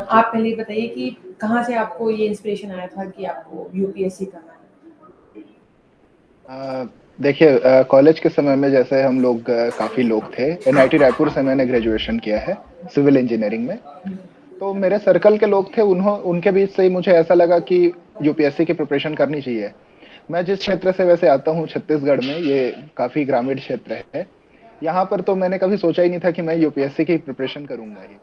जी। आप पहले ये बताइए कि कहाँ से आपको ये इंस्पिरेशन आया था कि आपको यूपीएससी करना है? अ, देखिए कॉलेज के समय में जैसे हम लोग काफ़ी लोग थे, एनआईटी रायपुर से मैंने ग्रेजुएशन किया है, सिविल इंजीनियरिंग में। तो मेरे सर्कल के लोग थे, उनके बीच से ही मुझे ऐसा लगा कि यूपीएससी की प्रिपरेशन करनी चाहिए। मैं जिस क्षेत्र से वैसे आता हूँ छत्तीसगढ़ में, ये काफ़ी ग्रामीण क्षेत्र है। यहाँ पर तो मैंने कभी सोचा ही नहीं था कि मैं यूपीएससी की प्रिपरेशन करूँगा ही।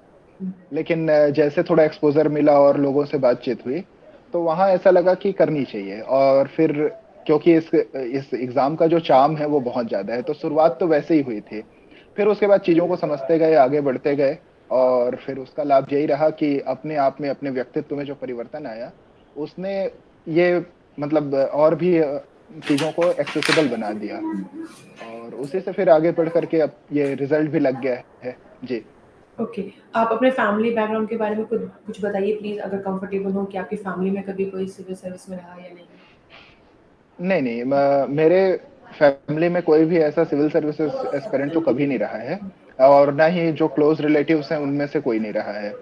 लेकिन जैसे थोड़ा एक्सपोज़र मिला और लोगों से बातचीत हुई, तो वहाँ ऐसा लगा कि करनी चाहिए और फिर क्योंकि इस एग्ज़ाम का जो चार्म है वो बहुत ज़्यादा है, तो शुरुआत तो वैसे ही हुई थी। फिर उसके बाद चीज़ों को समझते गए, आगे बढ़ते गए और फिर उसका लाभ यही रहा कि अपने आप में, अपने व्यक्तित्व में जो परिवर्तन आया, उसने ये मतलब और भी चीज़ों को एक्सेसिबल बना दिया और उसी से फिर आगे बढ़ कर के अब ये रिज़ल्ट भी लग गया है। जी। ओके, आप अपने फैमिली बैकग्राउंड के बारे में कुछ कुछ बताइए प्लीज़ अगर कंफर्टेबल हो कि आपकी फैमिली में कभी कोई सिविल सर्विस में रहा या नहीं? नहीं, नहीं, म मेरे फैमिली में कोई भी ऐसा सिविल सर्विसेज़ एस्पिरेंट तो कभी नहीं रहा है और ना ही जो क्लोज़ रिलेटिव्स हैं, उनमें से कोई नहीं रहा है।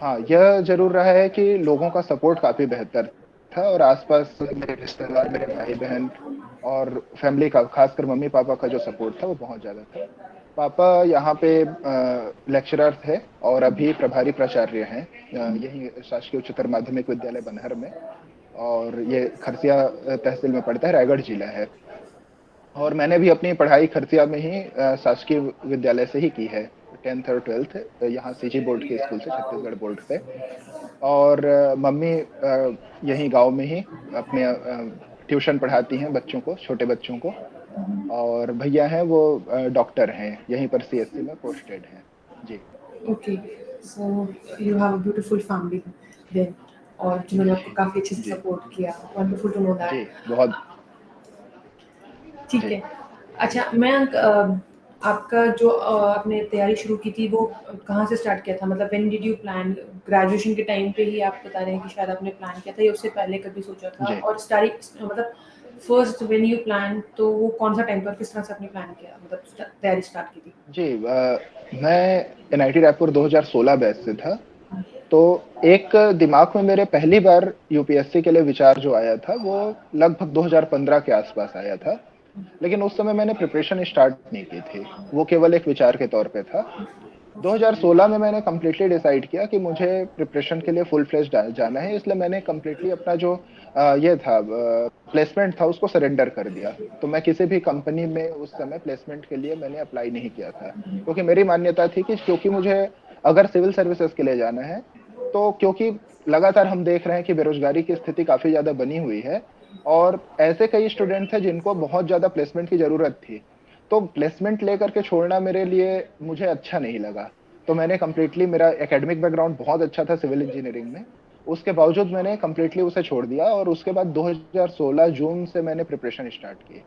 हाँ, यह ज़रूर रहा है कि लोगों का सपोर्ट काफ़ी बेहतर था और आस-पास मेरे रिश्तेदार, मेरे भाई-बहन और फैमिली का ख़ासकर मम्मी-पापा का जो सपोर्ट था, वो बहुत ज़्यादा था। पापा यहाँ पे लेक्चरर थे और अभी प्रभारी प्राचार्य हैं यहीं शासकीय उच्चतर माध्यमिक विद्यालय बनहर में और ये खरसिया तहसील में पड़ता है, रायगढ़ जिला है। और मैंने भी अपनी पढ़ाई खरसिया में ही शासकीय विद्यालय से ही की है, 10th और 12th यहाँ सीजी बोर्ड के स्कूल से, छत्तीसगढ़ बोर्ड से। और मम्मी यहीं गाँव में ही अपने ट्यूशन पढ़ाती हैं बच्चों को, छोटे बच्चों को और भैया हैं वो डॉक्टर हैं, यहीं पर सीएससी में पोस्टेड हैं। जी। Okay, so you have a beautiful family then और जिन्होंने आपको काफ़ी अच्छे से जी, सपोर्ट किया। वंडरफुल टू नो जी, दैट। बहुत ठीक जी, है। अच्छा मयंक आपका जो आपने तैयारी शुरू की थी वो कहाँ से स्टार्ट किया था? मतलब when did you plan graduation के टाइम पे ही आप बता रहे हैं कि शायद आपने प्लान किया था या उससे पहले कभी सोचा था? जी। और मतलब फर्स्ट व्हेन यू प्लान तो वो कौन-सा टाइम था और किस तरह से आपने प्लान किया? मतलब तैयारी स्टार्ट की थी? जी, मैं एनआईटी रायपुर 2016 बैच से था। तो एक दिमाग में मेरे पहली बार यूपीएससी के लिए विचार जो आया था, वो लगभग 2015 के आसपास आया था। लेकिन उस समय मैंने प्रिपरेशन स्टार्ट नहीं की थी। वो केवल एक विचार के तौर पे था। 2016 में मैंने कंप्लीटली डिसाइड किया कि मुझे प्रिपरेशन के लिए फुल फ्लेज्ड जाना है, इसलिए मैंने कंप्लीटली अपना जो ये था प्लेसमेंट था उसको सरेंडर कर दिया। तो मैं किसी भी कंपनी में उस समय प्लेसमेंट के लिए मैंने अप्लाई नहीं किया था। क्योंकि मेरी मान्यता थी कि क्योंकि मुझे अगर सिविल सर्विसेज के लिए जाना है, तो क्योंकि लगातार हम देख रहे हैं कि बेरोज़गारी की स्थिति काफ़ी ज़्यादा बनी हुई है और ऐसे कई स्टूडेंट थे जिनको बहुत ज़्यादा प्लेसमेंट की ज़रूरत थी। तो प्लेसमेंट लेकर के छोड़ना मेरे लिए मुझे अच्छा नहीं लगा। तो मैंने कंप्लीटली मेरा एकेडमिक बैकग्राउंड बहुत अच्छा था सिविल इंजीनियरिंग में। उसके बावजूद मैंने कंप्लीटली उसे छोड़ दिया और उसके बाद 2016 जून से मैंने प्रिपरेशन स्टार्ट की।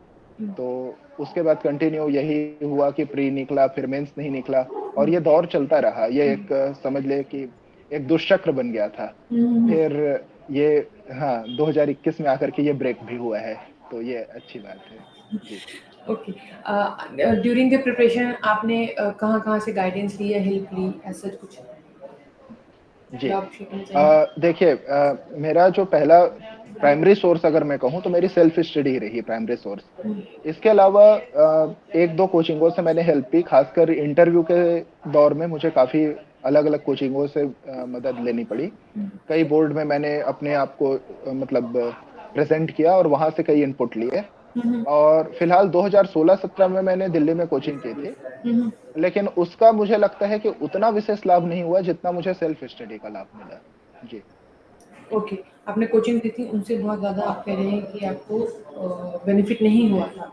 तो उसके बाद कंटिन्यू यही हुआ कि प्री निकला, फिर मेंस नहीं निकला और ये दौर चलता रहा। ये एक समझ लें कि एक दुष्चक्र बन गया था। हुँ। फिर ये हाँ, 2021 में आकर के ये ब्रेक भी हुआ है, तो ये अच्छी बात है। जी। ओके ड्यूरिंग द प्रिपरेशन आपने कहाँ-कहाँ से गाइडेंस ली या हेल्प ली ऐसा कुछ जी। जो आप शेयर करना चाहेंगे? देखिए मेरा जो पहला प्राइमरी सोर्स अगर मैं कहूँ तो मेरी सेल्फ स्टडी रही प्राइमरी सोर्स। इसके अलावा 1-2 कोचिंगों से मैंने हेल्प ली, खासकर इंटरव्यू के दौर में मुझे काफ़ी अलग-अलग कोचिंगों से मदद लेनी पड़ी। कई बोर्ड में मैंने अपने आप को मतलब प्रेज़ेंट किया और वहाँ से कई इनपुट लिए हुँ, हुँ। और फिलहाल 2016-17 में मैंने दिल्ली में कोचिंग की थी। हुँ, हुँ। लेकिन उसका मुझे लगता है कि उतना विशेष लाभ नहीं हुआ जितना मुझे सेल्फ स्टडी का लाभ मिला। जी। ओके, आपने कोचिंग ली थी उनसे बहुत ज़्यादा आप कह रहे हैं कि आपको बेनिफिट नहीं हुआ था।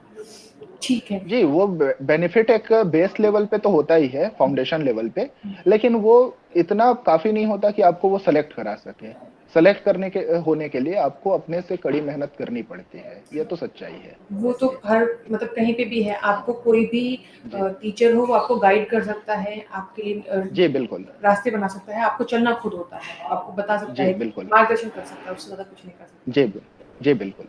ठीक है। जी, वो बेनिफिट एक बेस लेवल पे तो होता ही है, फाउंडेशन लेवल पे, लेकिन वो इतना काफ़ी नहीं होता कि आपको वो सेलेक्ट करा सके। सेलेक्ट करने के होने के लिए आपको अपने से कड़ी मेहनत करनी पड़ती है, ये तो सच्चाई है। वो तो जी, हर मतलब कहीं पे भी है, आपको कोई भी जी। टीचर हो वो आपको गाइड कर सकता है, आपके लिए जी, बिल्कुल। रास्ते बना सकता है, आपको चलना खुद होता है, आपको बता सकता जी, है, बिल्कुल। मार्गदर्शन कर सकता है, उससे ज़्यादा कुछ नहीं कर सकता। जी, जी, बिल्कुल।